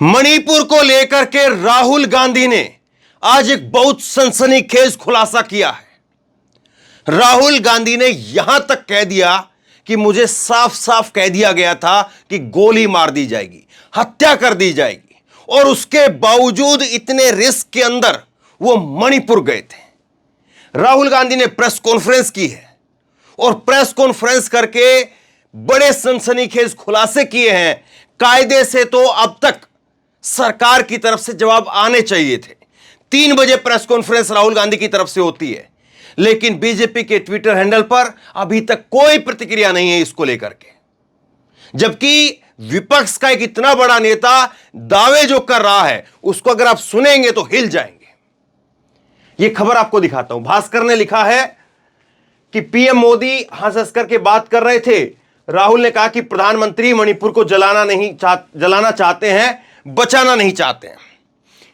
मणिपुर को लेकर के राहुल गांधी ने आज एक बहुत सनसनीखेज खुलासा किया है। राहुल गांधी ने यहां तक कह दिया कि मुझे साफ साफ कह दिया गया था कि गोली मार दी जाएगी, हत्या कर दी जाएगी, और उसके बावजूद इतने रिस्क के अंदर वो मणिपुर गए थे। राहुल गांधी ने प्रेस कॉन्फ्रेंस की है और प्रेस कॉन्फ्रेंस करके बड़े सनसनीखेज खुलासे किए हैं। कायदे से तो अब तक सरकार की तरफ से जवाब आने चाहिए थे। 3 बजे प्रेस कॉन्फ्रेंस राहुल गांधी की तरफ से होती है, लेकिन बीजेपी के ट्विटर हैंडल पर अभी तक कोई प्रतिक्रिया नहीं है इसको लेकर के। जबकि विपक्ष का एक इतना बड़ा नेता दावे जो कर रहा है, उसको अगर आप सुनेंगे तो हिल जाएंगे। यह खबर आपको दिखाता हूं। भास्कर ने लिखा है कि पीएम मोदी हंस हंस करके बात कर रहे थे। राहुल ने कहा कि प्रधानमंत्री मणिपुर को जलाना चाहते हैं, बचाना नहीं चाहते हैं।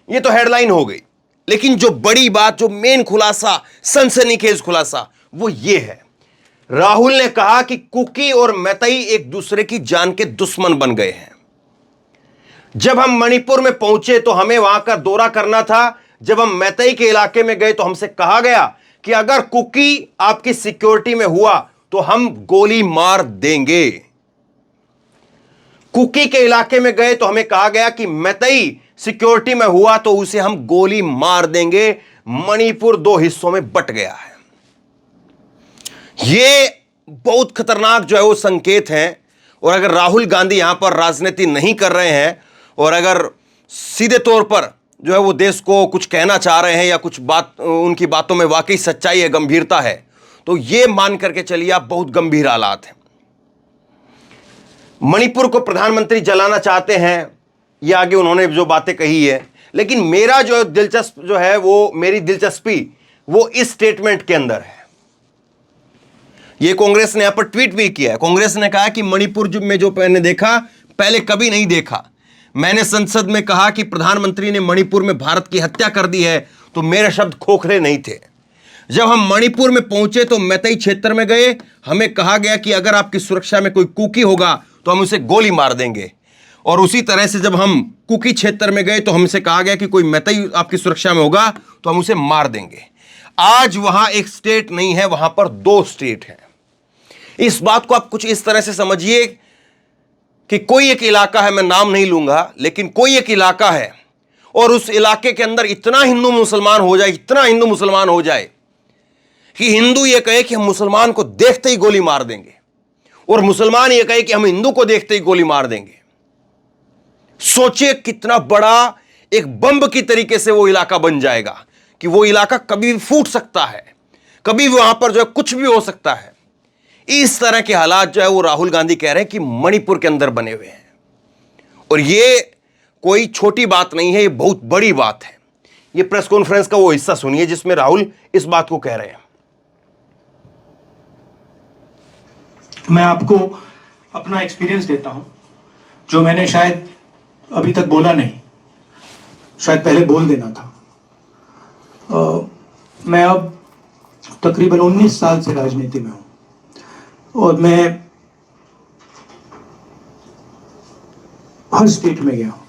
यह तो हेडलाइन हो गई, लेकिन जो बड़ी बात, जो मेन खुलासा, सनसनीखेज खुलासा, वो ये है। राहुल ने कहा कि कुकी और मैतेई एक दूसरे की जान के दुश्मन बन गए हैं। जब हम मणिपुर में पहुंचे तो हमें वहां का दौरा करना था। जब हम मैतेई के इलाके में गए तो हमसे कहा गया कि अगर कुकी आपकी सिक्योरिटी में हुआ तो हम गोली मार देंगे। कुकी के इलाके में गए तो हमें कहा गया कि मैतेई सिक्योरिटी में हुआ तो उसे हम गोली मार देंगे। मणिपुर 2 हिस्सों में बट गया है। यह बहुत खतरनाक जो है वो संकेत हैं। और अगर राहुल गांधी यहां पर राजनीति नहीं कर रहे हैं और अगर सीधे तौर पर जो है वो देश को कुछ कहना चाह रहे हैं या कुछ बात, उनकी बातों में वाकई सच्चाई है, गंभीरता है, तो यह मान करके चलिए आप बहुत गंभीर हालात हैं। मणिपुर को प्रधानमंत्री जलाना चाहते हैं, ये आगे उन्होंने जो बातें कही है। लेकिन मेरा जो दिलचस्प जो है वो, मेरी दिलचस्पी वो इस स्टेटमेंट के अंदर है। ये कांग्रेस ने यहां पर ट्वीट भी किया है। कांग्रेस ने कहा कि मणिपुर में जो मैंने देखा, पहले कभी नहीं देखा। मैंने संसद में कहा कि प्रधानमंत्री ने मणिपुर में भारत की हत्या कर दी है, तो मेरे शब्द खोखले नहीं थे। जब हम मणिपुर में पहुंचे तो मैतेई क्षेत्र में गए, हमें कहा गया कि अगर आपकी सुरक्षा में कोई कुकी होगा तो हम उसे गोली मार देंगे। और उसी तरह से जब हम कुकी क्षेत्र में गए तो हमसे कहा गया कि कोई मैतेई आपकी सुरक्षा में होगा तो हम उसे मार देंगे। आज वहां एक स्टेट नहीं है, वहां पर 2 स्टेट हैं। इस बात को आप कुछ इस तरह से समझिए कि कोई एक इलाका है, मैं नाम नहीं लूंगा, लेकिन कोई एक इलाका है और उस इलाके के अंदर इतना हिंदू मुसलमान हो जाए, इतना हिंदू मुसलमान हो जाए कि हिंदू यह कहे कि हम मुसलमान को देखते ही गोली मार देंगे और मुसलमान यह कहे कि हम हिंदू को देखते ही गोली मार देंगे। सोचिए कितना बड़ा एक बम की तरीके से वो इलाका बन जाएगा कि वो इलाका कभी भी फूट सकता है, कभी भी वहां पर जो है कुछ भी हो सकता है। इस तरह के हालात जो है वो राहुल गांधी कह रहे हैं कि मणिपुर के अंदर बने हुए हैं। और ये कोई छोटी बात नहीं है, ये बहुत बड़ी बात है। ये प्रेस कॉन्फ्रेंस का वो हिस्सा सुनिए जिसमें राहुल इस बात को कह रहे हैं। मैं आपको अपना एक्सपीरियंस देता हूं, जो मैंने शायद अभी तक बोला नहीं, शायद पहले बोल देना था। मैं अब तकरीबन 19 साल से राजनीति में हूं और मैं हर स्टेट में गया हूं।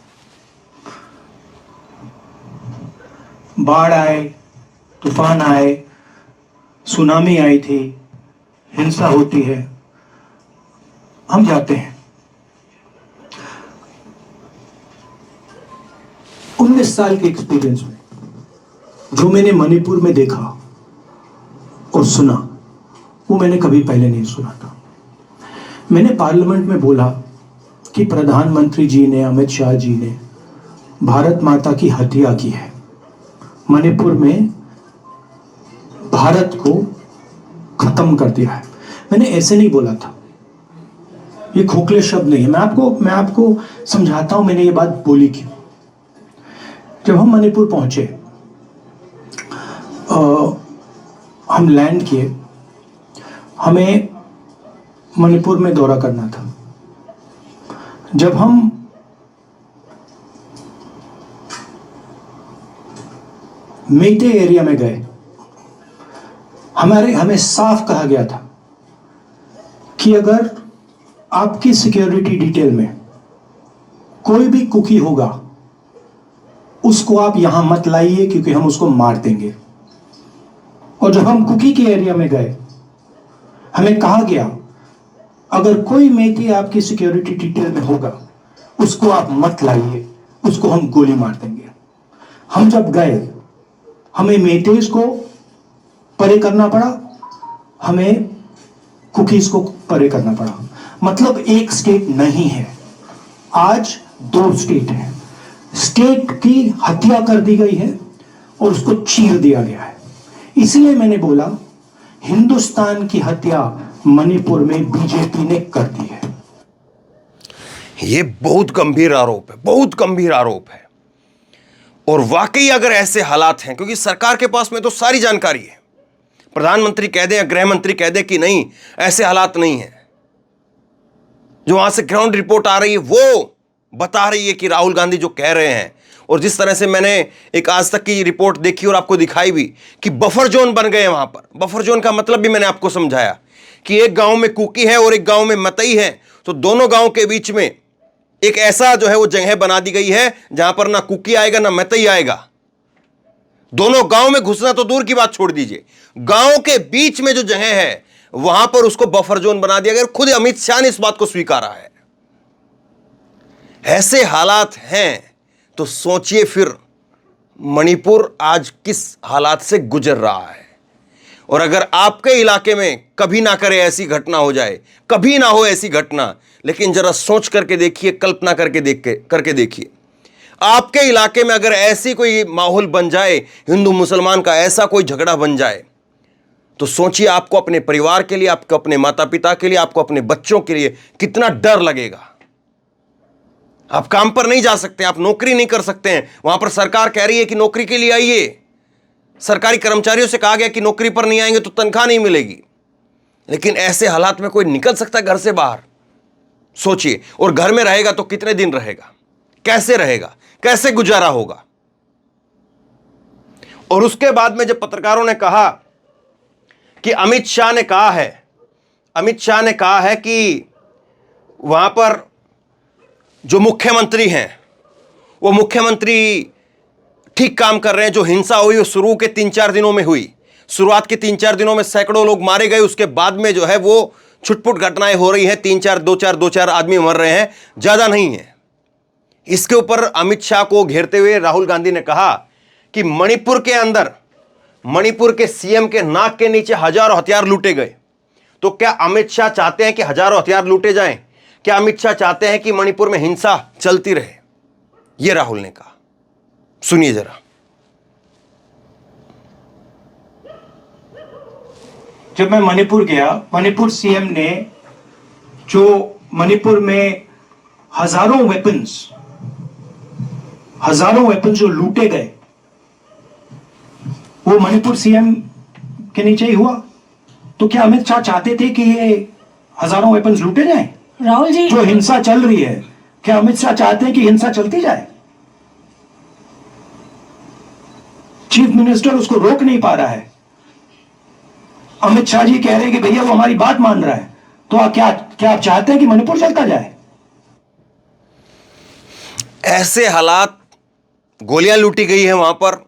बाढ़ आए, तूफान आए, सुनामी आई थी, हिंसा होती है, हम जाते हैं। 19 साल के एक्सपीरियंस में जो मैंने मणिपुर में देखा और सुना, वो मैंने कभी पहले नहीं सुना था। मैंने पार्लियामेंट में बोला कि प्रधानमंत्री जी ने, अमित शाह जी ने भारत माता की हत्या की है, मणिपुर में भारत को खत्म कर दिया है। मैंने ऐसे नहीं बोला था, ये खोखले शब्द नहीं है। मैं आपको समझाता हूं मैंने ये बात बोली क्यों। जब हम मणिपुर पहुंचे, हम लैंड किए, हमें मणिपुर में दौरा करना था। जब हम मेइते एरिया में गए, हमें साफ कहा गया था कि अगर आपकी सिक्योरिटी डिटेल में कोई भी कुकी होगा उसको आप यहां मत लाइए, क्योंकि हम उसको मार देंगे। और जब हम कुकी के एरिया में गए, हमें कहा गया अगर कोई मेथी आपकी सिक्योरिटी डिटेल में होगा उसको आप मत लाइए, उसको हम गोली मार देंगे। हम जब गए, हमें मेथीज को परे करना पड़ा, हमें कुकीज को परे करना पड़ा। मतलब एक स्टेट नहीं है, आज 2 स्टेट है। स्टेट की हत्या कर दी गई है और उसको चीर दिया गया है। इसलिए मैंने बोला हिंदुस्तान की हत्या मणिपुर में बीजेपी ने कर दी है। ये बहुत गंभीर आरोप है, बहुत गंभीर आरोप है। और वाकई अगर ऐसे हालात हैं, क्योंकि सरकार के पास में तो सारी जानकारी है, प्रधानमंत्री कह दे या गृह मंत्री कह दे कि नहीं ऐसे हालात नहीं है, जो वहां से ग्राउंड रिपोर्ट आ रही है वो बता रही है कि राहुल गांधी जो कह रहे हैं, और जिस तरह से मैंने एक आज तक की रिपोर्ट देखी और आपको दिखाई भी कि बफर जोन बन गए वहां पर। बफर जोन का मतलब भी मैंने आपको समझाया कि एक गांव में कुकी है और एक गांव में मतई है, तो दोनों गांव के बीच में एक ऐसा जो है वो जगह बना दी गई है जहां पर ना कुकी आएगा ना मतई आएगा। दोनों गांव में घुसना तो दूर की बात छोड़ दीजिए, गांव के बीच में जो जगह है वहां पर उसको बफर जोन बना दिया गया। खुद अमित शाह ने इस बात को स्वीकारा है। ऐसे हालात हैं तो सोचिए फिर मणिपुर आज किस हालात से गुजर रहा है। और अगर आपके इलाके में कभी ना करे ऐसी घटना हो जाए, कभी ना हो ऐसी घटना, लेकिन जरा सोच करके देखिए, कल्पना करके देखिए, आपके इलाके में अगर ऐसी कोई माहौल बन जाए, हिंदू मुसलमान का ऐसा कोई झगड़ा बन जाए, तो सोचिए आपको अपने परिवार के लिए, आपको अपने माता पिता के लिए, आपको अपने बच्चों के लिए कितना डर लगेगा। आप काम पर नहीं जा सकते, आप नौकरी नहीं कर सकते हैं। वहां पर सरकार कह रही है कि नौकरी के लिए आइए, सरकारी कर्मचारियों से कहा गया कि नौकरी पर नहीं आएंगे तो तनख्वाह नहीं मिलेगी। लेकिन ऐसे हालात में कोई निकल सकता है घर से बाहर? सोचिए, और घर में रहेगा तो कितने दिन रहेगा, कैसे रहेगा, कैसे गुजारा होगा। और उसके बाद में जब पत्रकारों ने कहा कि अमित शाह ने कहा है कि वहां पर जो मुख्यमंत्री हैं वो मुख्यमंत्री ठीक काम कर रहे हैं, जो हिंसा हुई वो शुरू के 3-4 दिनों में हुई। शुरुआत के 3-4 दिनों में सैकड़ों लोग मारे गए, उसके बाद में जो है वो छुटपुट घटनाएं हो रही हैं, 2-4 आदमी मर रहे हैं, ज्यादा नहीं है। इसके ऊपर अमित शाह को घेरते हुए राहुल गांधी ने कहा कि मणिपुर के अंदर, मणिपुर के सीएम के नाक के नीचे हजारों हथियार लूटे गए। तो क्या अमित शाह चाहते हैं कि हजारों हथियार लूटे जाएं? क्या अमित शाह चाहते हैं कि मणिपुर में हिंसा चलती रहे? यह राहुल ने कहा, सुनिए जरा। जब मैं मणिपुर गया, मणिपुर सीएम ने जो मणिपुर में हजारों वेपन्स जो लूटे गए, वो मणिपुर सीएम के नीचे ही हुआ। तो क्या अमित शाह चाहते थे कि ये हजारों वेपन्स लूटे जाएं? राहुल जी, जो हिंसा चल रही है, क्या अमित शाह चाहते हैं कि हिंसा चलती जाए? चीफ मिनिस्टर उसको रोक नहीं पा रहा है। अमित शाह जी कह रहे हैं कि भैया वो हमारी बात मान रहा है, तो क्या आप चाहते हैं कि मणिपुर चलता जाए? ऐसे हालात, गोलियां लूटी गई है वहां पर,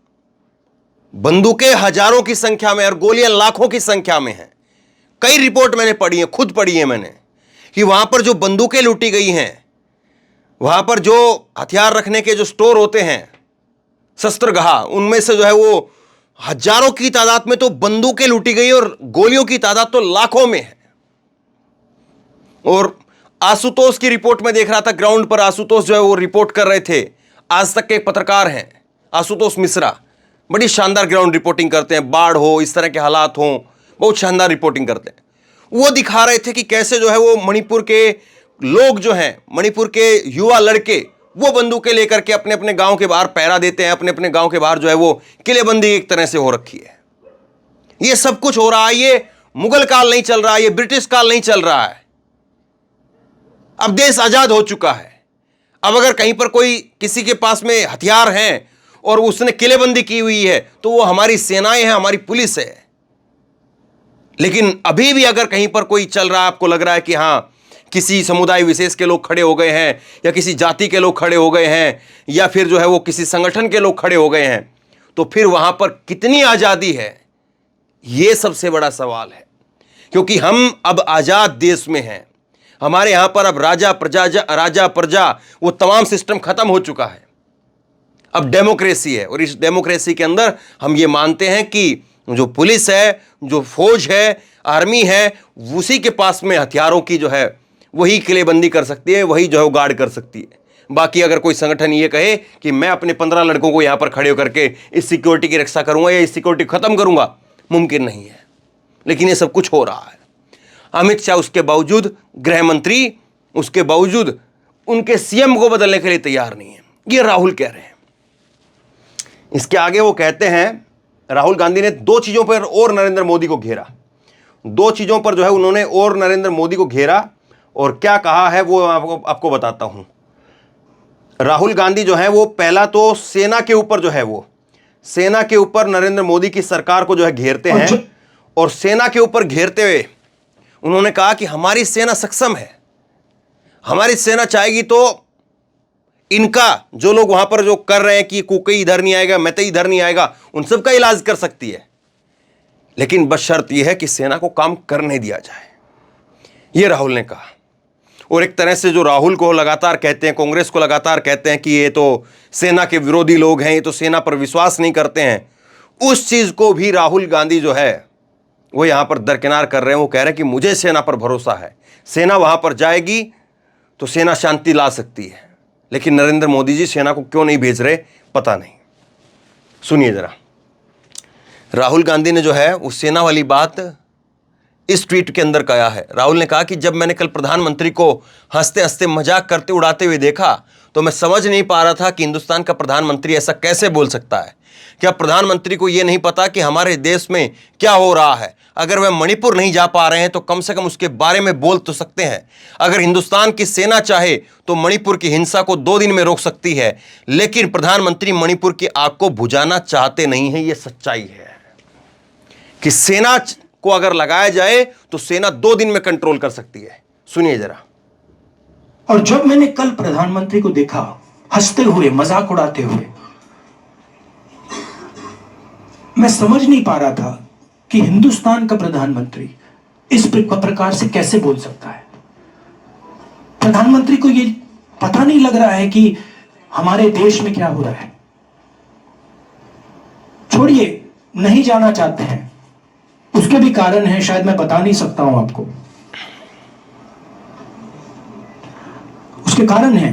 बंदूकें हजारों की संख्या में और गोलियां लाखों की संख्या में हैं। कई रिपोर्ट मैंने पढ़ी है, खुद पढ़ी है मैंने, कि वहां पर जो बंदूकें लूटी गई हैं, वहां पर जो हथियार रखने के जो स्टोर होते हैं, शस्त्रगाह, उनमें से जो है वो हजारों की तादाद में तो बंदूकें लूटी गई और गोलियों की तादाद तो लाखों में है। और आशुतोष की रिपोर्ट में देख रहा था, ग्राउंड पर आशुतोष जो है वो रिपोर्ट कर रहे थे। आज तक के एक पत्रकार हैं आशुतोष मिश्रा, बड़ी शानदार ग्राउंड रिपोर्टिंग करते हैं, बाढ़ हो, इस तरह के हालात हों, बहुत शानदार रिपोर्टिंग करते हैं। वो दिखा रहे थे कि कैसे जो है वो मणिपुर के लोग जो हैं, मणिपुर के युवा लड़के, वो बंदूकें लेकर के अपने अपने गांव के बाहर पहरा देते हैं, अपने अपने गांव के बाहर जो है वो किलेबंदी एक तरह से हो रखी है। ये सब कुछ हो रहा है, ये मुगल काल नहीं चल रहा है, ये ब्रिटिश काल नहीं चल रहा है। अब देश आजाद हो चुका है। अब अगर कहीं पर कोई किसी के पास में हथियार हैं और उसने किलेबंदी की हुई है तो वो हमारी सेनाएं हैं, हमारी पुलिस है। लेकिन अभी भी अगर कहीं पर कोई चल रहा है, आपको लग रहा है कि हां, किसी समुदाय विशेष के लोग खड़े हो गए हैं, या किसी जाति के लोग खड़े हो गए हैं, या फिर जो है वो किसी संगठन के लोग खड़े हो गए हैं, तो फिर वहां पर कितनी आजादी है, यह सबसे बड़ा सवाल है। क्योंकि हम अब आजाद देश में हैं, हमारे यहां पर अब राजा प्रजा वो तमाम सिस्टम खत्म हो चुका है। अब डेमोक्रेसी है, और इस डेमोक्रेसी के अंदर हम ये मानते हैं कि जो पुलिस है, जो फौज है, आर्मी है, उसी के पास में हथियारों की जो है वही किलेबंदी कर सकती है, वही जो है वो गार्ड कर सकती है। बाकी अगर कोई संगठन ये कहे कि मैं अपने 15 लड़कों को यहां पर खड़े होकर के इस सिक्योरिटी की रक्षा करूंगा या इस सिक्योरिटी खत्म करूंगा, मुमकिन नहीं है। लेकिन ये सब कुछ हो रहा है। अमित शाह उसके बावजूद, गृह मंत्री उसके बावजूद उनके सीएम को बदलने के लिए तैयार नहीं है। ये राहुल कह रहे हैं। इसके आगे वो कहते हैं, राहुल गांधी ने दो चीजों पर और नरेंद्र मोदी को घेरा। दो चीजों पर जो है उन्होंने और नरेंद्र मोदी को घेरा, और क्या कहा है वो आपको बताता हूं। राहुल गांधी जो है वो पहला तो सेना के ऊपर जो है वो सेना के ऊपर नरेंद्र मोदी की सरकार को जो है घेरते हैं, और सेना के ऊपर घेरते हुए उन्होंने कहा कि हमारी सेना सक्षम है, हमारी सेना चाहेगी तो इनका जो लोग वहां पर जो कर रहे हैं कि कुकई इधर नहीं आएगा, मैतई इधर नहीं आएगा, उन सब का इलाज कर सकती है, लेकिन बस शर्त यह है कि सेना को काम करने दिया जाए। यह राहुल ने कहा। और एक तरह से जो राहुल को लगातार कहते हैं, कांग्रेस को लगातार कहते हैं कि ये तो सेना के विरोधी लोग हैं, ये तो सेना पर विश्वास नहीं करते हैं, उस चीज को भी राहुल गांधी जो है वो यहां पर दरकिनार कर रहे हैं। वो कह रहे हैं कि मुझे सेना पर भरोसा है, सेना वहां पर जाएगी तो सेना शांति ला सकती है। लेकिन नरेंद्र मोदी जी सेना को क्यों नहीं भेज रहे, पता नहीं। सुनिए जरा, राहुल गांधी ने जो है उस सेना वाली बात इस ट्वीट के अंदर कहा है। राहुल ने कहा कि जब मैंने कल प्रधानमंत्री को हंसते हंसते मजाक करते उड़ाते हुए देखा तो मैं समझ नहीं पा रहा था कि हिंदुस्तान का प्रधानमंत्री ऐसा कैसे बोल सकता है। क्या प्रधानमंत्री को यह नहीं पता कि हमारे देश में क्या हो रहा है? अगर वह मणिपुर नहीं जा पा रहे हैं तो कम से कम उसके बारे में बोल तो सकते हैं। अगर हिंदुस्तान की सेना चाहे तो मणिपुर की हिंसा को 2 दिन में रोक सकती है, लेकिन प्रधानमंत्री मणिपुर की आग को बुझाना चाहते नहीं है। यह सच्चाई है कि सेना को अगर लगाया जाए तो सेना 2 दिन में कंट्रोल कर सकती है। सुनिए जरा। और जब मैंने कल प्रधानमंत्री को देखा हंसते हुए, मजाक उड़ाते हुए, मैं समझ नहीं पा रहा था कि हिंदुस्तान का प्रधानमंत्री इस प्रकार से कैसे बोल सकता है। प्रधानमंत्री को यह पता नहीं लग रहा है कि हमारे देश में क्या हो रहा है। छोड़िए, नहीं जाना चाहते हैं, उसके भी कारण है, शायद मैं बता नहीं सकता हूं आपको, उसके कारण है,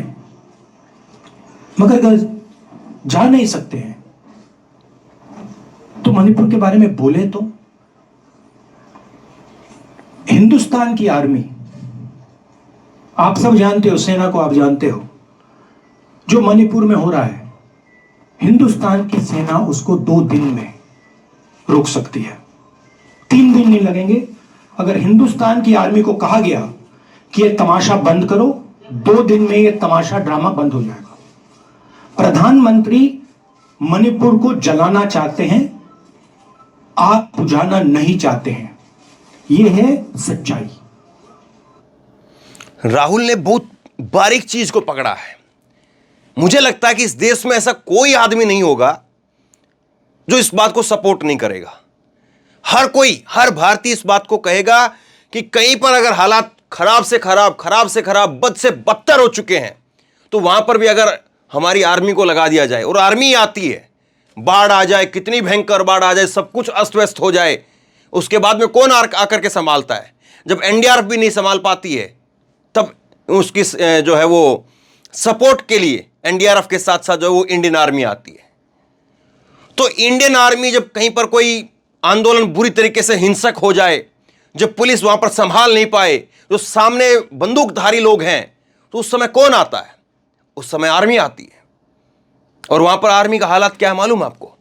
मगर अगर जा नहीं सकते हैं तो मणिपुर के बारे में बोले तो। हिंदुस्तान की आर्मी, आप सब जानते हो, सेना को आप जानते हो, जो मणिपुर में हो रहा है, हिंदुस्तान की सेना उसको 2 दिन में रोक सकती है। 3 दिन नहीं लगेंगे। अगर हिंदुस्तान की आर्मी को कहा गया कि यह तमाशा बंद करो, 2 दिन में यह तमाशा ड्रामा बंद हो जाएगा। प्रधानमंत्री मणिपुर को जलाना चाहते हैं, आग बुझाना नहीं चाहते हैं। यह है सच्चाई। राहुल ने बहुत बारीक चीज को पकड़ा है। मुझे लगता है कि इस देश में ऐसा कोई आदमी नहीं होगा जो इस बात को सपोर्ट नहीं करेगा। हर कोई, हर भारतीय इस बात को कहेगा कि कहीं पर अगर हालात खराब से खराब, बद से बदतर हो चुके हैं, तो वहां पर भी अगर हमारी आर्मी को लगा दिया जाए, और आर्मी आती है, बाढ़ आ जाए, कितनी भयंकर बाढ़ आ जाए, सब कुछ अस्त व्यस्त हो जाए, उसके बाद में कौन आकर के संभालता है? जब एनडीआरएफ भी नहीं संभाल पाती है, तब उसकी जो है वो सपोर्ट के लिए एनडीआरएफ के साथ साथ जो है वो इंडियन आर्मी आती है। तो इंडियन आर्मी जब कहीं पर कोई आंदोलन बुरी तरीके से हिंसक हो जाए, जब पुलिस वहां पर संभाल नहीं पाए, जो सामने बंदूकधारी लोग हैं, तो उस समय कौन आता है? उस समय आर्मी आती है। और वहां पर आर्मी का हालात क्या है मालूम है आपको?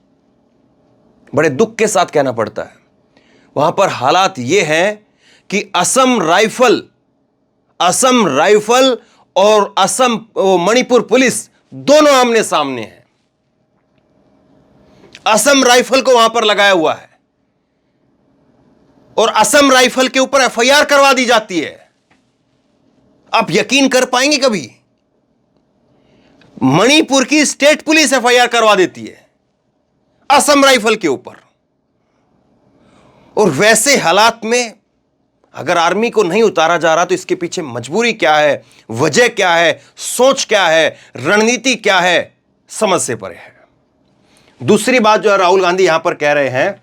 बड़े दुख के साथ कहना पड़ता है, वहां पर हालात यह हैं कि असम राइफल और असम मणिपुर पुलिस दोनों आमने सामने हैं। असम राइफल को वहां पर लगाया हुआ है और असम राइफल के ऊपर एफआईआर करवा दी जाती है। आप यकीन कर पाएंगे कभी? मणिपुर की स्टेट पुलिस एफआईआर करवा देती है असम राइफल के ऊपर। और वैसे हालात में अगर आर्मी को नहीं उतारा जा रहा तो इसके पीछे मजबूरी क्या है, वजह क्या है, सोच क्या है, रणनीति क्या है, समझ से परे है। दूसरी बात जो है राहुल गांधी यहां पर कह रहे हैं,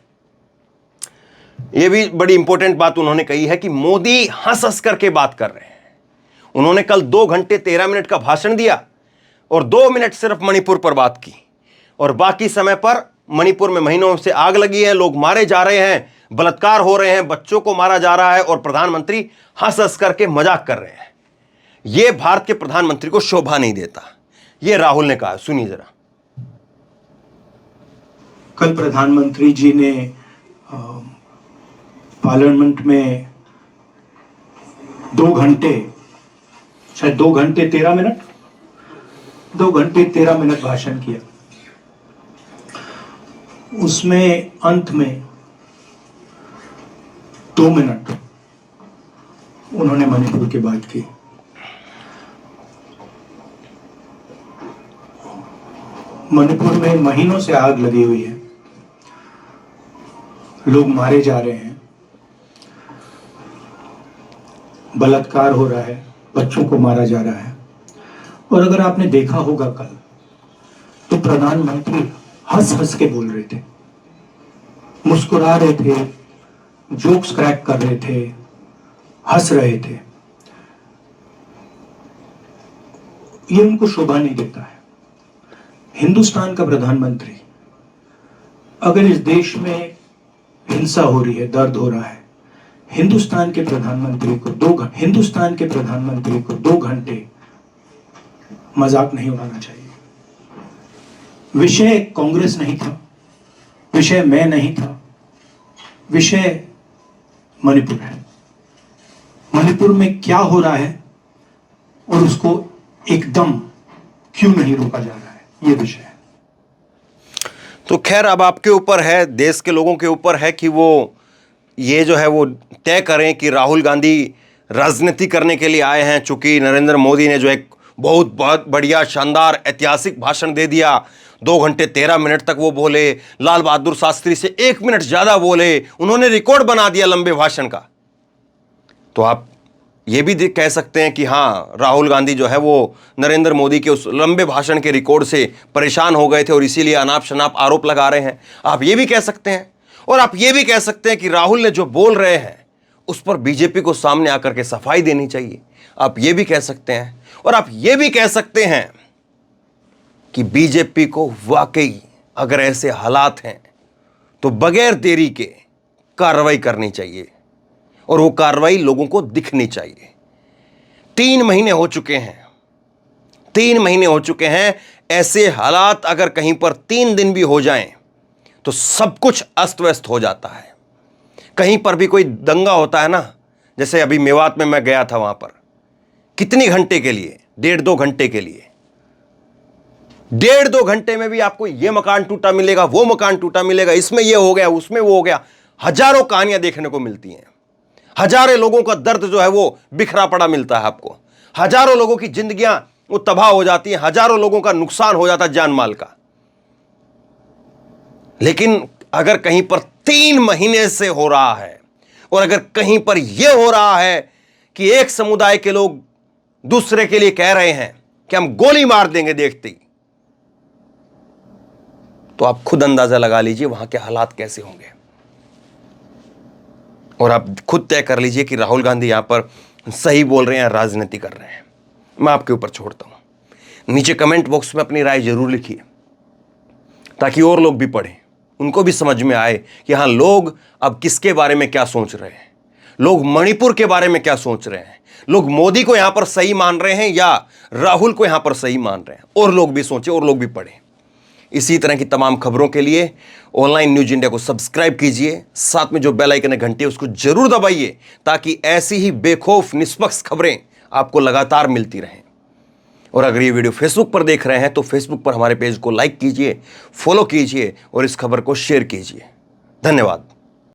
यह भी बड़ी इंपॉर्टेंट बात उन्होंने कही है कि मोदी हंस हंस करके बात कर रहे हैं। उन्होंने कल 2 घंटे 13 मिनट का भाषण दिया और 2 मिनट सिर्फ मणिपुर पर बात की, और बाकी समय पर मणिपुर में महीनों से आग लगी है, लोग मारे जा रहे हैं, बलात्कार हो रहे हैं, बच्चों को मारा जा रहा है, और प्रधानमंत्री हंस हंस करके मजाक कर रहे हैं। यह भारत के प्रधानमंत्री को शोभा नहीं देता। यह राहुल ने कहा, सुनिए जरा। कल प्रधानमंत्री जी ने पार्लियामेंट में 2 घंटे, शायद 2 घंटे 13 मिनट, 2 घंटे 13 मिनट भाषण किया। उसमें अंत में 2 मिनट उन्होंने मणिपुर की बात की। मणिपुर में महीनों से आग लगी हुई है, लोग मारे जा रहे हैं, बलात्कार हो रहा है, बच्चों को मारा जा रहा है। और अगर आपने देखा होगा कल, तो प्रधानमंत्री हंस हंस के बोल रहे थे, मुस्कुरा रहे थे, जोक्स क्रैक कर रहे थे, हंस रहे थे। ये उनको शोभा नहीं देता है। हिंदुस्तान का प्रधानमंत्री, अगर इस देश में हिंसा हो रही है, दर्द हो रहा है, हिंदुस्तान के प्रधानमंत्री को 2 घंटे मजाक नहीं उड़ाना चाहिए। विषय कांग्रेस नहीं था, विषय मैं नहीं था, विषय मणिपुर है। मणिपुर में क्या हो रहा है और उसको एकदम क्यों नहीं रोका जा रहा है, ये विषय है। तो खैर अब आपके ऊपर है, देश के लोगों के ऊपर है कि वो ये जो है वो तय करें कि राहुल गांधी राजनीति करने के लिए आए हैं। चूंकि नरेंद्र मोदी ने जो एक बहुत बढ़िया शानदार ऐतिहासिक भाषण दे दिया, 2 घंटे 13 मिनट तक वो बोले, लाल बहादुर शास्त्री से 1 मिनट ज़्यादा बोले, उन्होंने रिकॉर्ड बना दिया लंबे भाषण का। तो आप ये भी कह सकते हैं कि हाँ, राहुल गांधी जो है वो नरेंद्र मोदी के उस लंबे भाषण के रिकॉर्ड से परेशान हो गए थे और इसीलिए अनाप शनाप आरोप लगा रहे हैं। आप ये भी कह सकते हैं, और आप ये भी कह सकते हैं कि राहुल ने जो बोल रहे हैं उस पर बीजेपी को सामने आकर के सफाई देनी चाहिए। आप ये भी कह सकते हैं, और आप ये भी कह सकते हैं कि बीजेपी को वाकई अगर ऐसे हालात हैं तो बगैर देरी के कार्रवाई करनी चाहिए, और वो कार्रवाई लोगों को दिखनी चाहिए। 3 महीने हो चुके हैं, 3 महीने हो चुके हैं। ऐसे हालात अगर कहीं पर 3 दिन भी हो जाएं तो सब कुछ अस्त व्यस्त हो जाता है। कहीं पर भी कोई दंगा होता है ना, जैसे अभी मेवात में मैं गया था, वहां पर कितनी घंटे के लिए, 1.5-2 घंटे के लिए, 1.5-2 घंटे में भी आपको ये मकान टूटा मिलेगा, वो मकान टूटा मिलेगा, इसमें ये हो गया, उसमें वो हो गया। हजारों कहानियां देखने को मिलती हैं, हजारों लोगों का दर्द जो है वो बिखरा पड़ा मिलता है आपको, हजारों लोगों की जिंदगियां वो तबाह हो जाती हैं, हजारों लोगों का नुकसान हो जाता है जान माल का। लेकिन अगर कहीं पर 3 महीने से हो रहा है, और अगर कहीं पर यह हो रहा है कि एक समुदाय के लोग दूसरे के लिए कह रहे हैं कि हम गोली मार देंगे देखते ही, तो आप खुद अंदाजा लगा लीजिए वहां के हालात कैसे होंगे। और आप खुद तय कर लीजिए कि राहुल गांधी यहां पर सही बोल रहे हैं, राजनीति कर रहे हैं। मैं आपके ऊपर छोड़ता हूं। नीचे कमेंट बॉक्स में अपनी राय जरूर लिखिए, ताकि और लोग भी पढ़ें, उनको भी समझ में आए कि हाँ, लोग अब किसके बारे में क्या सोच रहे हैं, लोग मणिपुर के बारे में क्या सोच रहे हैं, लोग मोदी को यहां पर सही मान रहे हैं या राहुल को यहां पर सही मान रहे हैं। और लोग भी सोचें, और लोग भी पढ़ें। इसी तरह की तमाम खबरों के लिए ऑनलाइन न्यूज इंडिया को सब्सक्राइब कीजिए, साथ में जो बेल आइकन है घंटी उसको जरूर दबाइए, ताकि ऐसी ही बेखौफ निष्पक्ष खबरें आपको लगातार मिलती रहें। और अगर ये वीडियो फेसबुक पर देख रहे हैं तो फेसबुक पर हमारे पेज को लाइक कीजिए, फॉलो कीजिए और इस खबर को शेयर कीजिए। धन्यवाद।